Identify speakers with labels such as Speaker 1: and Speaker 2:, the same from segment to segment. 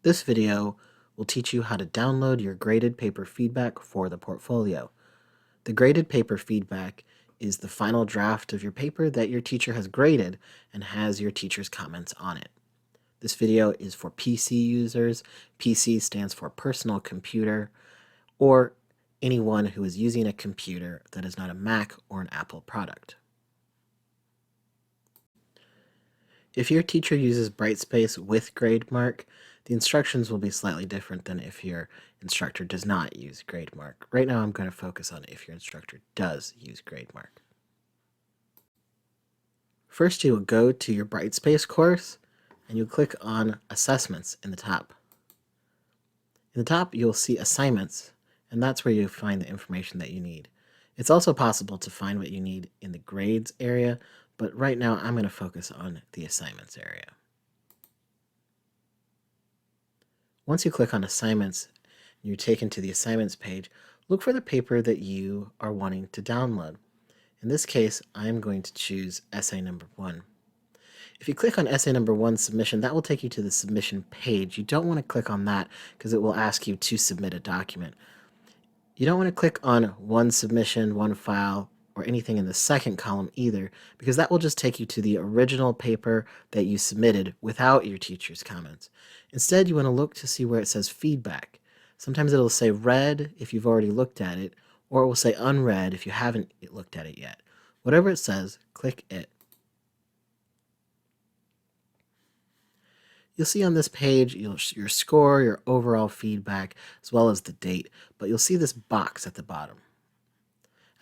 Speaker 1: This video will teach you how to download your graded paper feedback for the portfolio. The graded paper feedback is the final draft of your paper that your teacher has graded and has your teacher's comments on it. This video is for PC users. PC stands for personal computer, or anyone who is using a computer that is not a Mac or an Apple product. If your teacher uses Brightspace with Grademark, the instructions will be slightly different than if your instructor does not use Grademark. Right now I'm going to focus on if your instructor does use Grademark. First, you will go to your Brightspace course and you'll click on Assessments in the top. In the top, you'll see Assignments, and that's where you find the information that you need. It's also possible to find what you need in the Grades area, but right now I'm going to focus on the Assignments area. Once you click on Assignments, and you're taken to the Assignments page, look for the paper that you are wanting to download. In this case, I'm going to choose Essay Number 1. If you click on Essay Number 1 Submission, that will take you to the Submission page. You don't want to click on that because it will ask you to submit a document. You don't want to click on One Submission, One File, or anything in the second column either, because that will just take you to the original paper that you submitted without your teacher's comments. Instead, you want to look to see where it says Feedback. Sometimes it'll say Read if you've already looked at it, or it will say Unread if you haven't looked at it yet. Whatever it says, click it. You'll see on this page your score, your overall feedback, as well as the date, but you'll see this box at the bottom.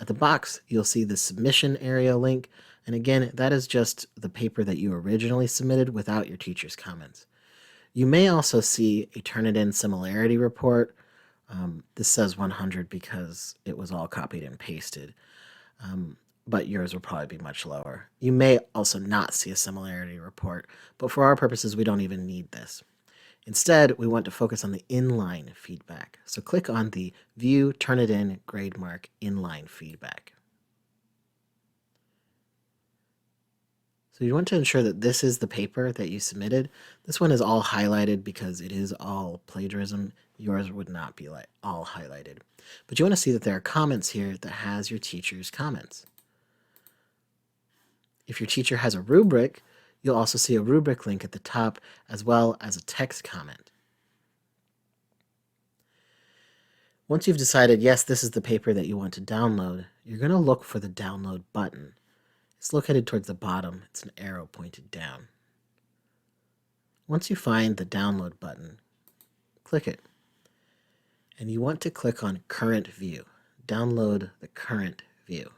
Speaker 1: At the box, you'll see the submission area link, and again, that is just the paper that you originally submitted without your teacher's comments. You may also see a Turnitin similarity report. This says 100 because it was all copied and pasted, but yours will probably be much lower. You may also not see a similarity report, but for our purposes, we don't even need this. Instead, we want to focus on the inline feedback. So click on the View Turnitin Grademark Inline Feedback. So you want to ensure that this is the paper that you submitted. This one is all highlighted because it is all plagiarism. Yours would not be all highlighted. But you want to see that there are comments here that has your teacher's comments. If your teacher has a rubric, you'll also see a rubric link at the top as well as a text comment. Once you've decided, yes, this is the paper that you want to download, you're going to look for the download button. It's located towards the bottom. It's an arrow pointed down. Once you find the download button, click it. And you want to click on Current View. Download the current view.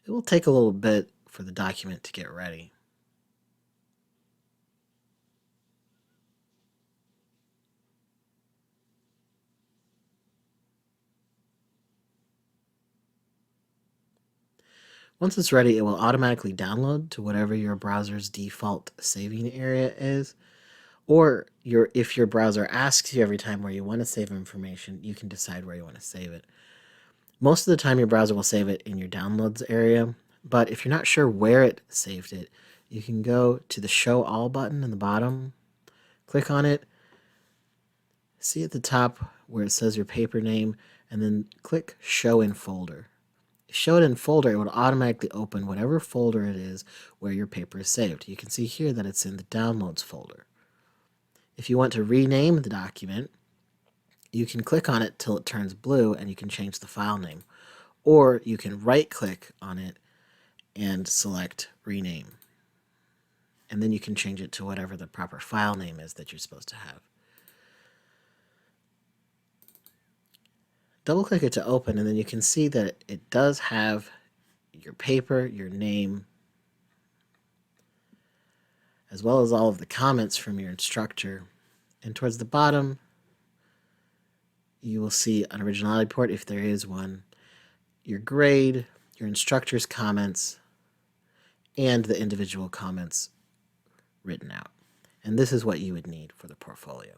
Speaker 1: It will take a little bit for the document to get ready. Once it's ready, it will automatically download to whatever your browser's default saving area is. Or if your browser asks you every time where you want to save information, you can decide where you want to save it. Most of the time, your browser will save it in your downloads area, but if you're not sure where it saved it, you can go to the Show All button in the bottom, click on it, see at the top where it says your paper name, and then click Show in Folder. If you show it in folder, it will automatically open whatever folder it is where your paper is saved. You can see here that it's in the Downloads folder. If you want to rename the document, you can click on it till it turns blue and you can change the file name. Or you can right-click on it and select Rename. And then you can change it to whatever the proper file name is that you're supposed to have. Double-click it to open, and then you can see that it does have your paper, your name, as well as all of the comments from your instructor. And towards the bottom, you will see an originality report, if there is one, your grade, your instructor's comments, and the individual comments written out. And this is what you would need for the portfolio.